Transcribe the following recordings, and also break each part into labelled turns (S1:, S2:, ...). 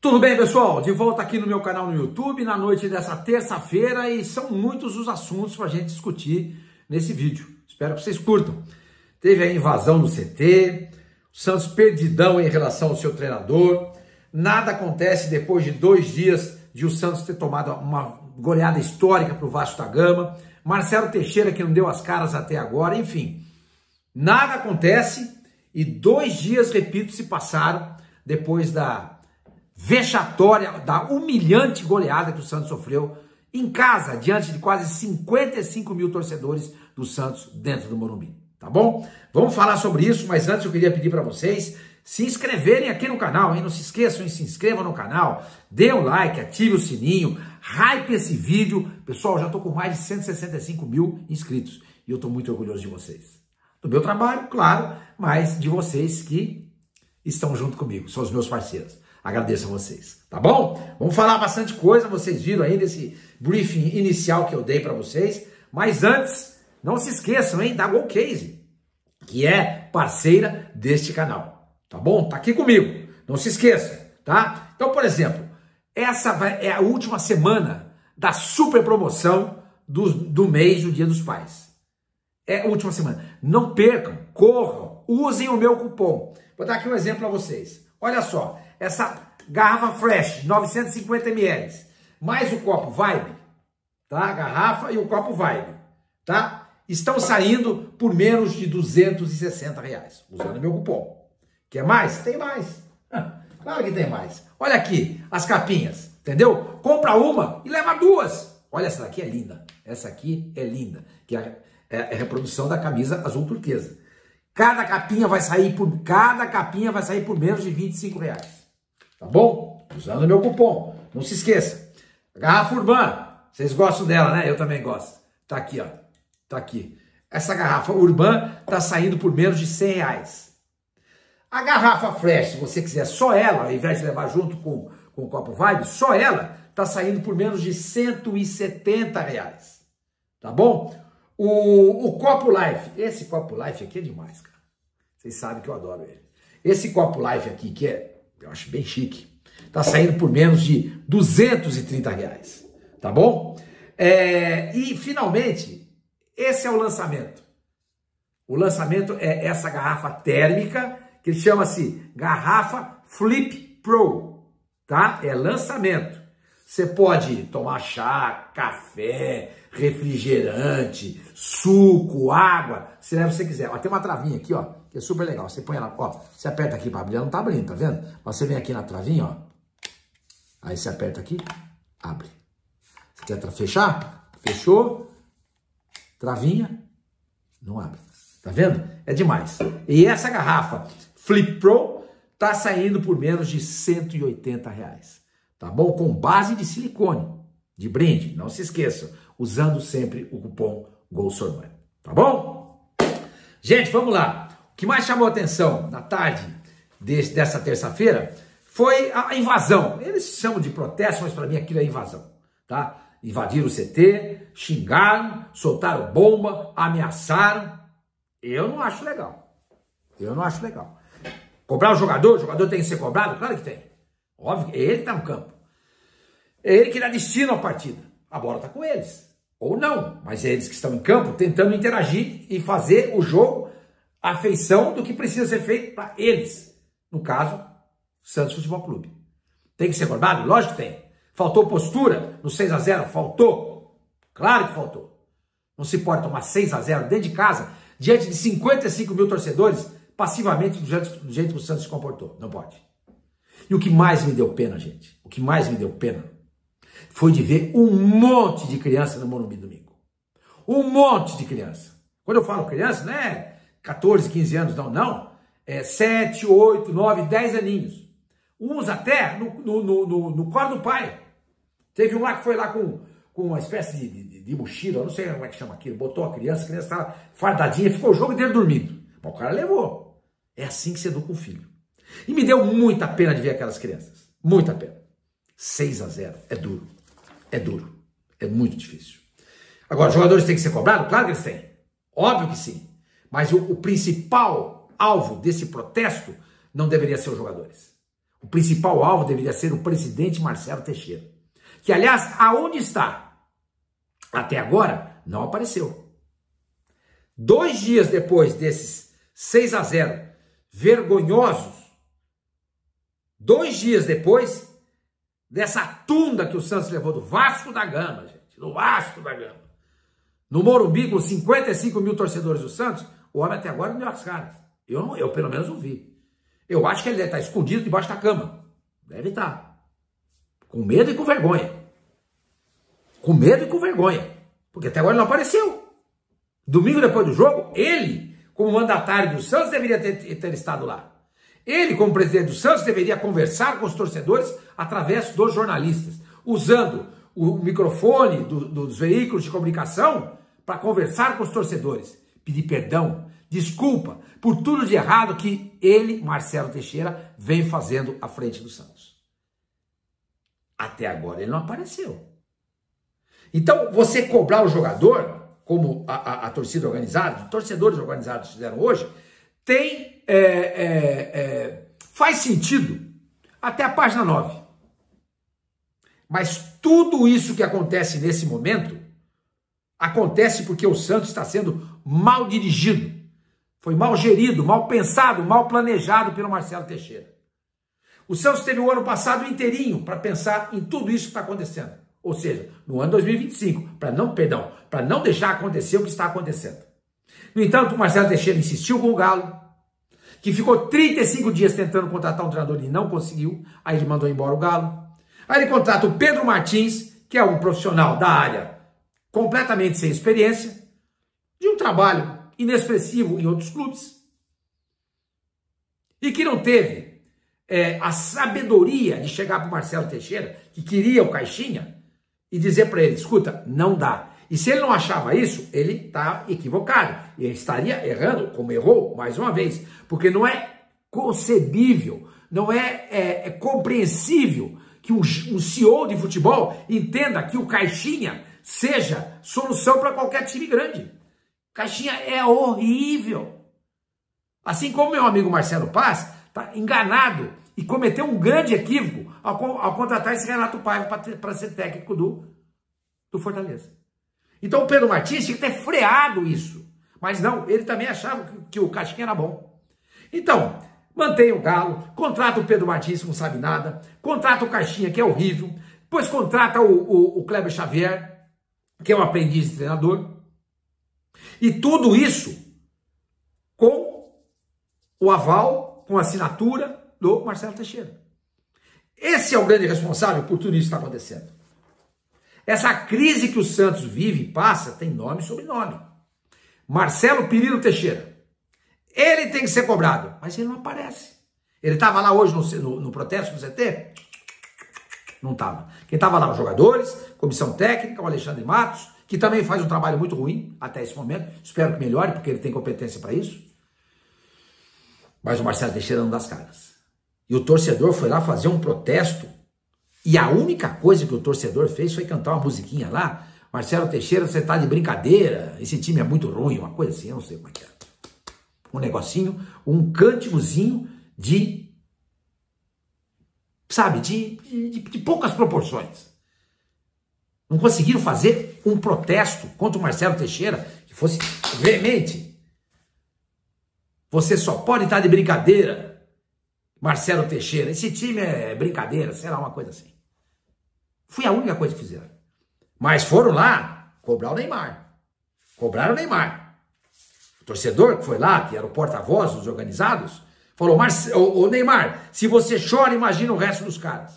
S1: Tudo bem, pessoal? De volta aqui no meu canal no YouTube, na noite dessa terça-feira, e são muitos os assuntos para a gente discutir nesse vídeo. Espero que vocês curtam. Teve a invasão do CT, o Santos perdidão em relação ao seu treinador, nada acontece depois de 2 dias de o Santos ter tomado uma goleada histórica para o Vasco da Gama, Marcelo Teixeira que não deu as caras até agora, enfim, nada acontece e 2 dias, repito, se passaram depois da vexatória, da humilhante goleada que o Santos sofreu em casa, diante de quase 55 mil torcedores do Santos dentro do Morumbi, tá bom? Vamos falar sobre isso, mas antes eu queria pedir para vocês se inscreverem aqui no canal, hein? Não se esqueçam, se inscrevam no canal, dê um like, ative o sininho, hype esse vídeo. Pessoal, já estou com mais de 165 mil inscritos e eu estou muito orgulhoso de vocês. Do meu trabalho, claro, mas de vocês que estão junto comigo, são os meus parceiros. Agradeço a vocês, tá bom? Vamos falar bastante coisa, vocês viram aí nesse briefing inicial que eu dei para vocês, mas antes, não se esqueçam, hein, da GoCase, que é parceira deste canal, tá bom? Tá aqui comigo, não se esqueçam, tá? Então, por exemplo, essa é a última semana da super promoção do mês do Dia dos Pais. É a última semana. Não percam, corram, usem o meu cupom. Vou dar aqui um exemplo para vocês. Olha só, essa garrafa Fresh, 950 ml, mais o copo Vibe, tá? A garrafa e o copo Vibe, tá? Estão saindo por menos de R$260, usando meu cupom. Quer mais? Tem mais. Claro que tem mais. Olha aqui, as capinhas, entendeu? Compra uma e leva 2. Olha, essa daqui é linda. Essa aqui é linda, que é a reprodução da camisa azul turquesa. Cada capinha vai sair por menos de R$25. Tá bom? Usando o meu cupom. Não se esqueça. A garrafa Urban. Vocês gostam dela, né? Eu também gosto. Tá aqui, ó. Tá aqui. Essa garrafa Urban tá saindo por menos de R$100. A garrafa Fresh, se você quiser só ela, ao invés de levar junto com o copo Vibe, só ela tá saindo por menos de R$170. Tá bom? O copo Life. Esse copo Life aqui é demais, cara. Vocês sabem que eu adoro ele. Esse copo Life aqui, que eu acho bem chique, tá saindo por menos de R$230, tá bom? E finalmente, esse é o lançamento. O lançamento é essa garrafa térmica, que chama-se garrafa Flip Pro, tá? É lançamento. Você pode tomar chá, café, refrigerante, suco, água, se leva o que você quiser. Ó, tem uma travinha aqui, ó, que é super legal. Você põe ela, ó, você aperta aqui para abrir, ela não tá abrindo, tá vendo? Você vem aqui na travinha, ó. Aí você aperta aqui, abre. Você quer fechar? Fechou. Travinha, não abre. Tá vendo? É demais. E essa garrafa Flip Pro tá saindo por menos de R$180. Tá bom? Com base de silicone, de brinde. Não se esqueçam, usando sempre o cupom GOLSORMAN. Tá bom? Gente, vamos lá. O que mais chamou a atenção na tarde dessa terça-feira foi a invasão. Eles chamam de protesto, mas para mim aquilo é invasão. Tá? Invadiram o CT, xingaram, soltaram bomba, ameaçaram. Eu não acho legal. Eu não acho legal. Cobrar o jogador tem que ser cobrado? Claro que tem. Óbvio que ele está no campo. É ele que dá destino à partida. A bola está com eles. Ou não, mas é eles que estão em campo tentando interagir e fazer o jogo à feição do que precisa ser feito para eles. No caso, Santos Futebol Clube. Tem que ser cobrado? Lógico que tem. Faltou postura no 6-0? Faltou. Claro que faltou. Não se pode tomar 6-0 dentro de casa, diante de 55 mil torcedores, passivamente do jeito que o Santos se comportou. Não pode. E o que mais me deu pena, gente, o que mais me deu pena foi de ver um monte de criança no Morumbi domingo. Um monte de criança. Quando eu falo criança, não é 14, 15 anos, não. É 7, 8, 9, 10 aninhos. Uns até no colo do pai. Teve um lá que foi lá com uma espécie de mochila, eu não sei como é que chama aquilo, botou a criança estava fardadinha, ficou o jogo inteiro dormindo. Mas o cara levou. É assim que se educa um filho. E me deu muita pena de ver aquelas crianças. Muita pena. 6-0. É duro. É duro. É muito difícil. Agora, os jogadores têm que ser cobrados? Claro que eles têm. Óbvio que sim. Mas o principal alvo desse protesto não deveria ser os jogadores. O principal alvo deveria ser o presidente Marcelo Teixeira. Que, aliás, aonde está? Até agora, não apareceu. 2 dias depois desses 6-0 vergonhosos, 2 dias depois dessa tunda que o Santos levou do Vasco da Gama, gente, do Vasco da Gama, no Morumbi com 55 mil torcedores do Santos, o homem até agora não deu as caras. Eu pelo menos não vi. Eu acho que ele deve estar escondido debaixo da cama. Deve estar. Com medo e com vergonha. Com medo e com vergonha. Porque até agora ele não apareceu. Domingo depois do jogo, ele, como mandatário do Santos, deveria ter estado lá. Ele, como presidente do Santos, deveria conversar com os torcedores através dos jornalistas, usando o microfone dos veículos de comunicação para conversar com os torcedores, pedir perdão, desculpa por tudo de errado que ele, Marcelo Teixeira, vem fazendo à frente do Santos. Até agora ele não apareceu. Então, você cobrar o jogador, como a torcida organizada, os torcedores organizados fizeram hoje, faz sentido até a página 9. Mas tudo isso que acontece nesse momento, acontece porque o Santos está sendo mal dirigido. Foi mal gerido, mal pensado, mal planejado pelo Marcelo Teixeira. O Santos teve o ano passado inteirinho para pensar em tudo isso que está acontecendo. Ou seja, no ano 2025, para não deixar acontecer o que está acontecendo. No entanto, o Marcelo Teixeira insistiu com o Galo, que ficou 35 dias tentando contratar um treinador e não conseguiu. Aí ele mandou embora o Galo. Aí ele contrata o Pedro Martins, que é um profissional da área completamente sem experiência, de um trabalho inexpressivo em outros clubes, e que não teve a sabedoria de chegar para o Marcelo Teixeira, que queria o Caixinha, e dizer para ele, escuta, não dá. E se ele não achava isso, ele está equivocado. Ele estaria errando, como errou, mais uma vez. Porque não é concebível, não é compreensível que um CEO de futebol entenda que o Caixinha seja solução para qualquer time grande. Caixinha é horrível. Assim como meu amigo Marcelo Paz está enganado e cometeu um grande equívoco ao contratar esse Renato Paiva para ser técnico do Fortaleza. Então o Pedro Martins tinha que ter freado isso. Mas não, ele também achava que o Caixinha era bom. Então, mantém o Galo, contrata o Pedro Martins, que não sabe nada, contrata o Caixinha, que é horrível, depois contrata o Kleber Xavier, que é um aprendiz de treinador. E tudo isso com o aval, com a assinatura do Marcelo Teixeira. Esse é o grande responsável por tudo isso que está acontecendo. Essa crise que o Santos vive e passa tem nome e sobrenome. Marcelo Pirilo Teixeira. Ele tem que ser cobrado, mas ele não aparece. Ele estava lá hoje no protesto do CT? Não estava. Quem estava lá? Os jogadores, comissão técnica, o Alexandre Matos, que também faz um trabalho muito ruim até esse momento. Espero que melhore, porque ele tem competência para isso. Mas o Marcelo Teixeira não dá as caras. E o torcedor foi lá fazer um protesto. E a única coisa que o torcedor fez foi cantar uma musiquinha lá. Marcelo Teixeira, você tá de brincadeira. Esse time é muito ruim, uma coisa assim, eu não sei como é que é. Um negocinho, um cânticozinho de, sabe, de poucas proporções. Não conseguiram fazer um protesto contra o Marcelo Teixeira que fosse veemente. Você só pode estar de brincadeira, Marcelo Teixeira. Esse time é brincadeira, sei lá, uma coisa assim. Foi a única coisa que fizeram. Mas foram lá cobrar o Neymar. Cobraram o Neymar. O torcedor que foi lá, que era o porta-voz dos organizados, falou, ô Neymar, se você chora, imagina o resto dos caras.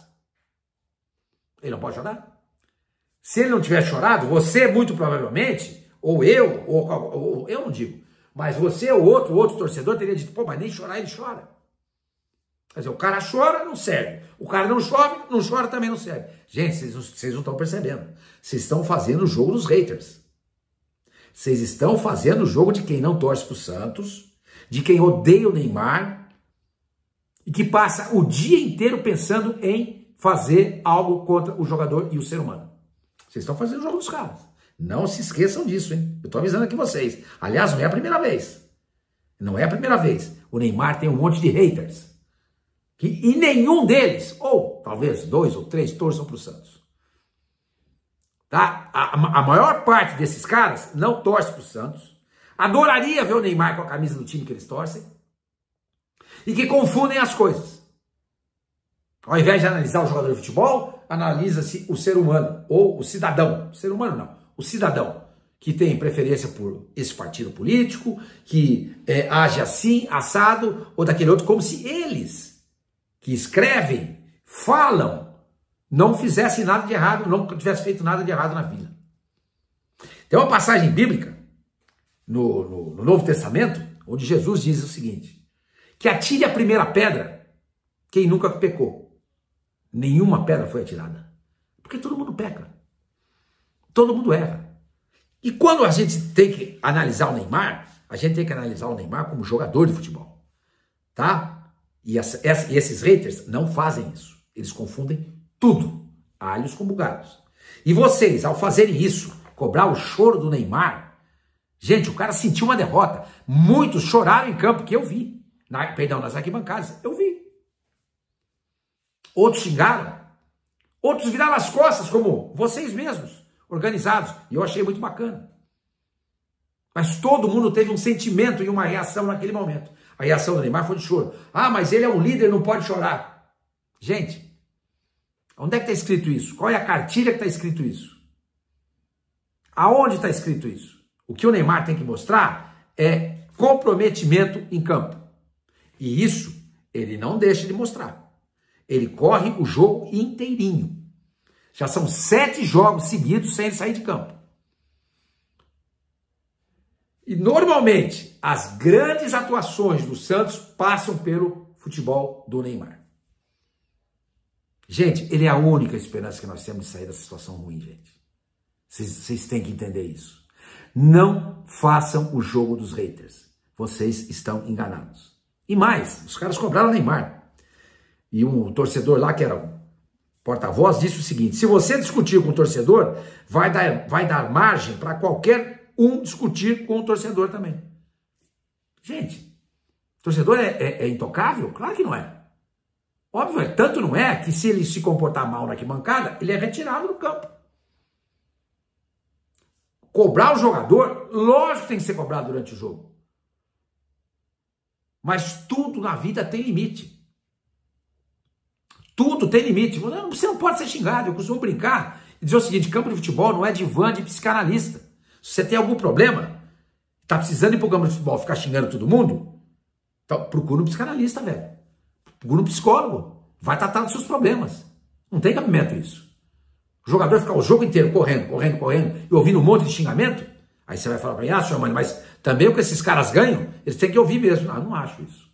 S1: Ele não pode chorar? Se ele não tiver chorado, você muito provavelmente, ou eu não digo, mas você ou outro torcedor teria dito, pô, mas nem chorar ele chora. Quer dizer, o cara chora, não serve. O cara não chora, também não serve. Gente, vocês não estão percebendo. Vocês estão fazendo o jogo dos haters. Vocês estão fazendo o jogo de quem não torce pro Santos, de quem odeia o Neymar, e que passa o dia inteiro pensando em fazer algo contra o jogador e o ser humano. Vocês estão fazendo o jogo dos caras. Não se esqueçam disso, hein? Eu tô avisando aqui vocês. Aliás, não é a primeira vez. Não é a primeira vez. O Neymar tem um monte de haters. que em nenhum deles, ou talvez 2 ou 3, torçam para o Santos. Tá? A maior parte desses caras não torce para o Santos, adoraria ver o Neymar com a camisa do time que eles torcem, e que confundem as coisas. Ao invés de analisar o jogador de futebol, analisa-se o ser humano, ou o cidadão. O ser humano não, o cidadão, que tem preferência por esse partido político, que age assim, assado, ou daquele outro, como se eles, que escrevem, falam, não fizessem nada de errado, não tivessem feito nada de errado na vida. Tem uma passagem bíblica, no Novo Testamento, onde Jesus diz o seguinte, que atire a primeira pedra quem nunca pecou. Nenhuma pedra foi atirada. Porque todo mundo peca. Todo mundo erra. E quando a gente tem que analisar o Neymar, a gente tem que analisar o Neymar como jogador de futebol. Tá? E esses haters não fazem isso. Eles confundem tudo. Alhos com bugalhos. E vocês, ao fazerem isso, cobrar o choro do Neymar, gente, o cara sentiu uma derrota. Muitos choraram em campo, que eu vi. Nas arquibancadas, eu vi. Outros xingaram. Outros viraram as costas, como vocês mesmos, organizados. E eu achei muito bacana. Mas todo mundo teve um sentimento e uma reação naquele momento. A reação do Neymar foi de choro. Ah, mas ele é um líder, não pode chorar. Gente, onde é que está escrito isso? Qual é a cartilha que está escrito isso? Aonde está escrito isso? O que o Neymar tem que mostrar é comprometimento em campo. E isso ele não deixa de mostrar. Ele corre o jogo inteirinho. Já são 7 jogos seguidos sem ele sair de campo. E normalmente as grandes atuações do Santos passam pelo futebol do Neymar. Gente, ele é a única esperança que nós temos de sair dessa situação ruim, gente. Vocês têm que entender isso. Não façam o jogo dos haters. Vocês estão enganados. E mais, os caras cobraram o Neymar. E um torcedor lá, que era o porta-voz, disse o seguinte, se você discutir com o torcedor, vai dar margem para qualquer um discutir com o torcedor também. Gente, torcedor é intocável? Claro que não é. Óbvio, tanto não é que se ele se comportar mal na arquibancada, ele é retirado do campo. Cobrar o jogador, lógico que tem que ser cobrado durante o jogo. Mas tudo na vida tem limite. Tudo tem limite. Você não pode ser xingado. Eu costumo brincar e dizer o seguinte, campo de futebol não é divã de psicanalista. Se você tem algum problema, está precisando ir para o campo de futebol ficar xingando todo mundo, então procura um psicanalista, velho. Procura um psicólogo. Vai tratar dos seus problemas. Não tem cabimento isso. O jogador ficar o jogo inteiro correndo e ouvindo um monte de xingamento, aí você vai falar para mim, senhor Mano, mas também o que esses caras ganham, eles têm que ouvir mesmo. Não, eu não acho isso.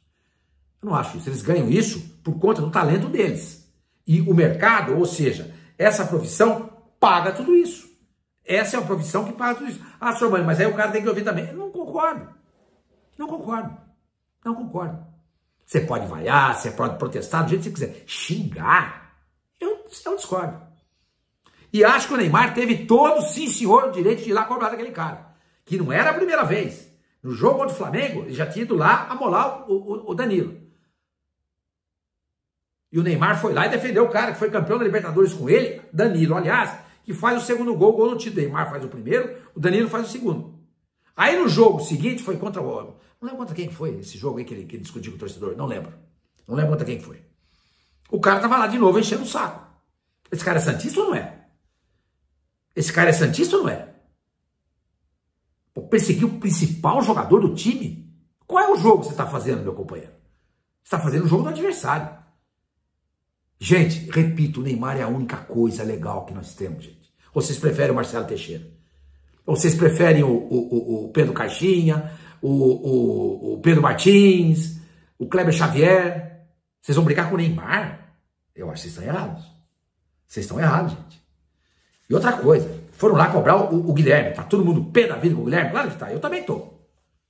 S1: Eu não acho isso. Eles ganham isso por conta do talento deles. E o mercado, ou seja, essa profissão paga tudo isso. Essa é a profissão que paga tudo isso. Ah, senhor Mano, mas aí o cara tem que ouvir também. Eu não concordo. Não concordo. Não concordo. Você pode vaiar, você pode protestar do jeito que você quiser. Xingar, eu discordo. E acho que o Neymar teve todo, sim senhor, o direito de ir lá cobrar daquele cara. Que não era a primeira vez. No jogo contra o Flamengo, ele já tinha ido lá amolar o Danilo. E o Neymar foi lá e defendeu o cara que foi campeão da Libertadores com ele, Danilo, aliás, que faz o segundo gol no título. O Neymar faz o primeiro, o Danilo faz o segundo. Aí no jogo seguinte foi contra o... Não lembro contra quem foi esse jogo aí que ele discutiu com o torcedor, não lembro. Não lembro contra quem foi. O cara tava lá de novo enchendo o saco. Esse cara é santista ou não é? Esse cara é santista ou não é? Pô, perseguir o principal jogador do time? Qual é o jogo que você está fazendo, meu companheiro? Você está fazendo o jogo do adversário. Gente, repito, o Neymar é a única coisa legal que nós temos, gente. Ou vocês preferem o Marcelo Teixeira? Ou vocês preferem o Pedro Caixinha, o Pedro Martins, o Kleber Xavier? Vocês vão brigar com o Neymar? Eu acho que vocês estão errados. Vocês estão errados, gente. E outra coisa, foram lá cobrar o Guilherme. Tá todo mundo pé da vida com o Guilherme? Claro que tá. Eu também tô.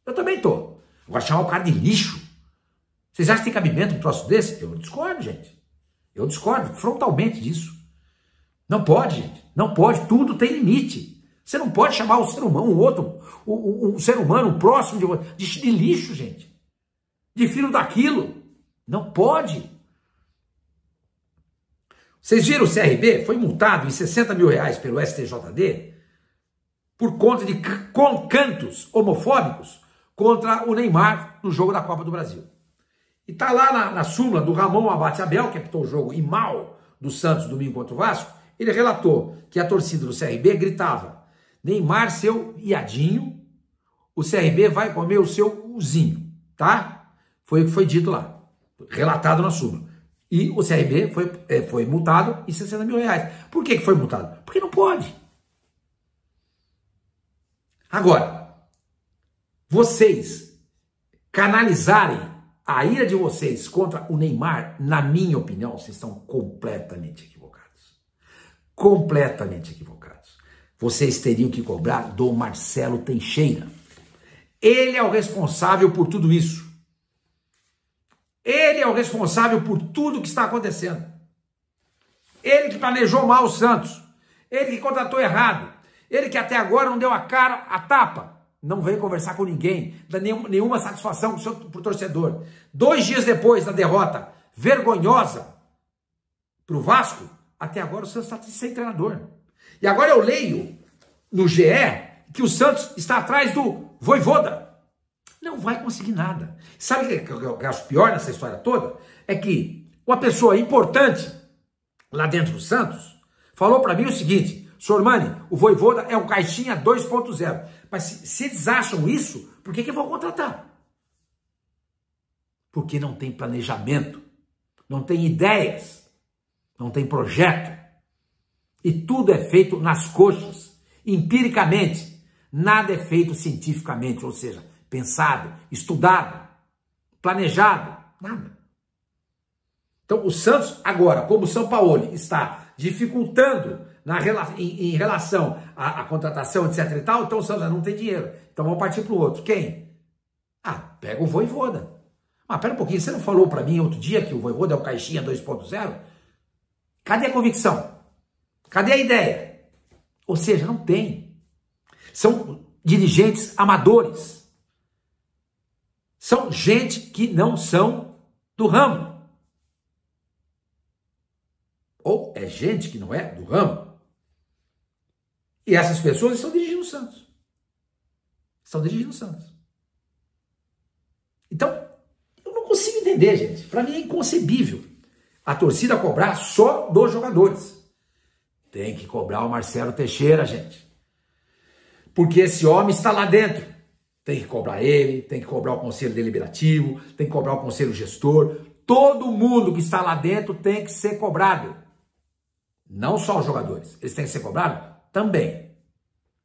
S1: Eu também tô. Agora chamar o cara de lixo. Vocês acham que tem cabimento um troço desse? Eu discordo, gente. Eu discordo frontalmente disso. Não pode, gente. Não pode. Tudo tem limite. Você não pode chamar o ser humano, um ser humano, um próximo de lixo, gente. De filho daquilo. Não pode. Vocês viram o CRB? Foi multado em 60 mil reais pelo STJD por conta de cantos homofóbicos contra o Neymar no jogo da Copa do Brasil. E tá lá na súmula do Ramon Abate Abel, que apitou o jogo e mal do Santos domingo contra o Vasco, ele relatou que a torcida do CRB gritava: Neymar, seu iadinho, o CRB vai comer o seu uzinho, tá? Foi o que foi dito lá, relatado na súmula. E o CRB foi multado em 60 mil reais. Por que foi multado? Porque não pode. Agora, vocês canalizarem a ira de vocês contra o Neymar, na minha opinião, vocês estão completamente equivocados. Completamente equivocados. Vocês teriam que cobrar do Marcelo Teixeira. Ele é o responsável por tudo isso. Ele é o responsável por tudo que está acontecendo. Ele que planejou mal o Santos. Ele que contratou errado. Ele que até agora não deu a cara, a tapa. Não veio conversar com ninguém, dá nenhuma satisfação para o torcedor. 2 dias depois da derrota vergonhosa para o Vasco, até agora o Santos está sem treinador. E agora eu leio no GE que o Santos está atrás do Vojvoda. Não vai conseguir nada. Sabe o que eu acho pior nessa história toda? É que uma pessoa importante lá dentro do Santos falou para mim o seguinte: Sormani, o Vojvoda é um caixinha 2.0. Mas se eles acham isso, por que vão contratar? Porque não tem planejamento, não tem ideias, não tem projeto. E tudo é feito nas coxas, empiricamente. Nada é feito cientificamente, ou seja, pensado, estudado, planejado, nada. Então o Santos agora, como o Sampaoli está dificultando em relação à contratação, etc e tal, então o Santos não tem dinheiro. Então vamos partir para o outro. Quem? Pega o Vojvoda. Mas pera um pouquinho, você não falou para mim outro dia que o Vojvoda é o caixinha 2.0? Cadê a convicção? Cadê a ideia? Ou seja, não tem. São dirigentes amadores. São gente que não são do ramo. Ou é gente que não é do ramo. E essas pessoas estão dirigindo o Santos. Estão dirigindo o Santos. Então, eu não consigo entender, gente. Para mim é inconcebível a torcida cobrar só dos jogadores. Tem que cobrar o Marcelo Teixeira, gente. Porque esse homem está lá dentro. Tem que cobrar ele, tem que cobrar o conselho deliberativo, tem que cobrar o conselho gestor. Todo mundo que está lá dentro tem que ser cobrado. Não só os jogadores. Eles têm que ser cobrados? Também.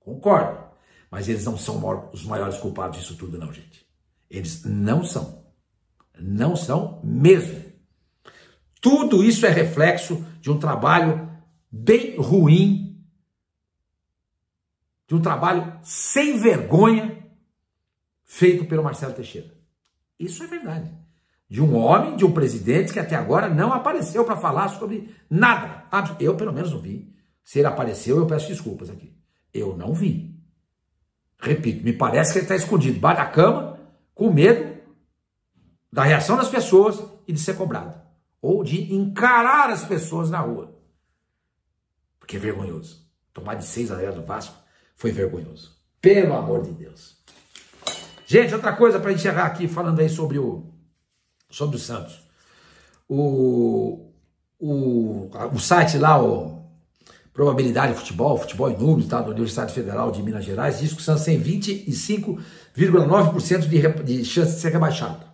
S1: Concordo. Mas eles não são os maiores culpados disso tudo, não, gente. Eles não são. Não são mesmo. Tudo isso é reflexo de um trabalho bem ruim, de um trabalho sem vergonha feito pelo Marcelo Teixeira. Isso é verdade. De um homem, de um presidente que até agora não apareceu para falar sobre nada. Eu, pelo menos, não vi. Se ele apareceu, eu peço desculpas aqui. Eu não vi. Repito, me parece que ele está escondido debaixo da cama, com medo da reação das pessoas e de ser cobrado. Ou de encarar as pessoas na rua. Porque é vergonhoso. Tomar de 6-0 do Vasco foi vergonhoso. Pelo amor de Deus. Gente, outra coisa para encerrar aqui, falando aí sobre o Santos. O site lá, o Probabilidade de Futebol em Números, tá, da Universidade Federal de Minas Gerais, diz que o Santos tem 25,9% de chance de ser rebaixado.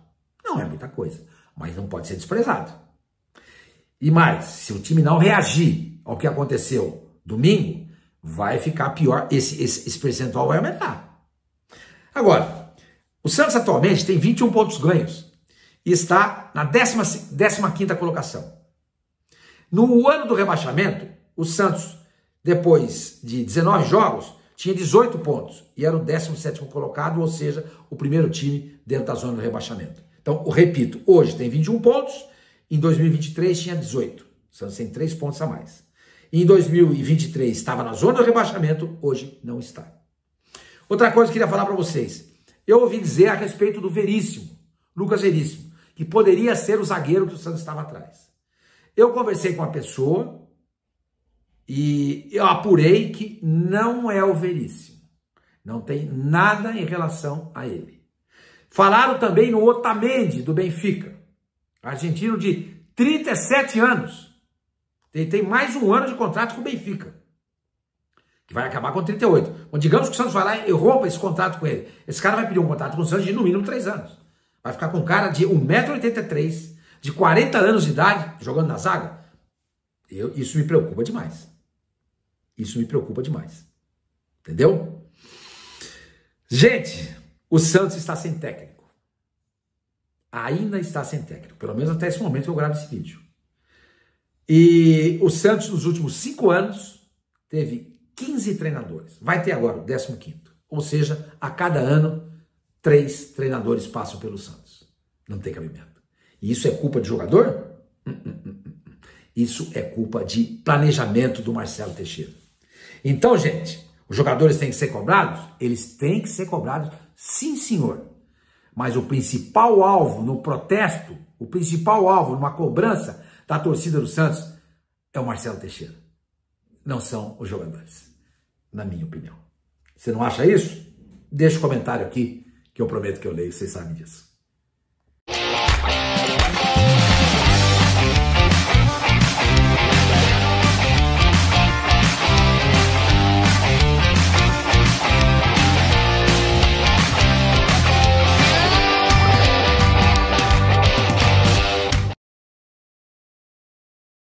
S1: Não é muita coisa, mas não pode ser desprezado. E mais, se o time não reagir ao que aconteceu domingo, vai ficar pior, esse percentual vai aumentar. Agora, o Santos atualmente tem 21 pontos ganhos e está na 15ª colocação. No ano do rebaixamento, o Santos, depois de 19 jogos, tinha 18 pontos e era o 17º colocado, ou seja, o primeiro time dentro da zona do rebaixamento. Então, eu repito, hoje tem 21 pontos, em 2023 tinha 18. O Santos tem 3 pontos a mais. Em 2023 estava na zona do rebaixamento, hoje não está. Outra coisa que eu queria falar para vocês. Eu ouvi dizer a respeito do Veríssimo, Lucas Veríssimo, que poderia ser o zagueiro que o Santos estava atrás. Eu conversei com a pessoa e eu apurei que não é o Veríssimo. Não tem nada em relação a ele. Falaram também no Otamendi, do Benfica, argentino de 37 anos. Tem mais um ano de contrato com o Benfica, que vai acabar com 38. Bom, digamos que o Santos vai lá e rompa esse contrato com ele. Esse cara vai pedir um contrato com o Santos de no mínimo 3 anos. Vai ficar com um cara de 1,83 m, de 40 anos de idade, jogando na zaga. Isso me preocupa demais. Isso me preocupa demais. Entendeu? Gente, o Santos está sem técnico. Ainda está sem técnico. Pelo menos até esse momento que eu gravo esse vídeo. E o Santos, nos últimos 5 anos, teve 15 treinadores. Vai ter agora o 15º. Ou seja, a cada ano, 3 treinadores passam pelo Santos. Não tem cabimento. E isso é culpa de jogador? Isso é culpa de planejamento do Marcelo Teixeira. Então, gente, os jogadores têm que ser cobrados? Eles têm que ser cobrados, sim, senhor. Mas o principal alvo no protesto, o principal alvo numa cobrança da torcida do Santos é o Marcelo Teixeira. Não são os jogadores, na minha opinião. Você não acha isso? Deixa um comentário aqui, que eu prometo que eu leio, vocês sabem disso.